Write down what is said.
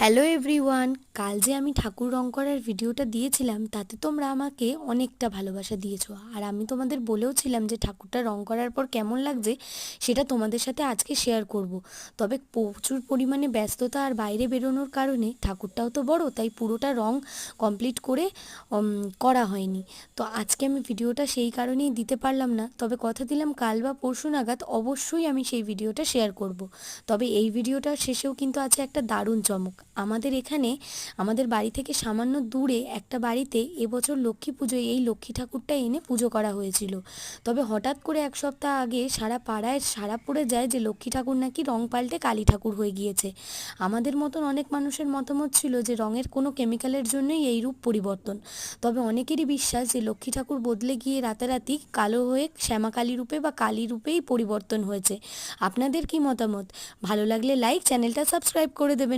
Hello everyone, কাল যে আমি ঠাকুর রং করার ভিডিওটা দিয়েছিলাম তাতে তোমরা আমাকে অনেকটা ভালোবাসা দিয়েছো। আর আমি তোমাদের বলেও ছিলাম যে ঠাকুরটা রং করার পর কেমন লাগছে সেটা তোমাদের সাথে আজকে শেয়ার করব। তবে প্রচুর পরিমাণে ব্যস্ততা আর বাইরে বেরোনোর কারণে ঠাকুরটাও তো বড়, তাই পুরোটা রং কমপ্লিট করে করা হয়নি। তো আজকে আমি ভিডিওটা সেই কারণেই দিতে পারলাম না, তবে কথা দিলাম কাল বা পরশু নাগাদ অবশ্যই আমি সেই ভিডিওটা শেয়ার করব। তবে এই ভিডিওটার শেষেও কিন্তু আছে একটা দারুণ চমক। আমাদের এখানে আমাদের বাড়ি থেকে সামান্য দূরে একটা বাড়িতে এবছর লক্ষ্মী পুজোয় এই লক্ষ্মী ঠাকুরটা এনে পুজো করা হয়েছিল। তবে হঠাৎ করে এক সপ্তাহ আগে সারা পাড়ায় সাড়া পড়ে যায় যে লক্ষ্মী ঠাকুর নাকি রং পাল্টে কালী ঠাকুর হয়ে গিয়েছে। আমাদের মতন অনেক মানুষের মতামত ছিল যে রঙের কোনো কেমিক্যালের জন্যই এই রূপ পরিবর্তন। তবে অনেকেরই বিশ্বাস যে লক্ষ্মী ঠাকুর বদলে গিয়ে রাতারাতি কালো হয়ে শ্যামা কালী রূপে বা কালী রূপেই পরিবর্তন হয়েছে। আপনাদের কি মতামত? ভালো লাগলে লাইক, চ্যানেলটা সাবস্ক্রাইব করে দেবেন।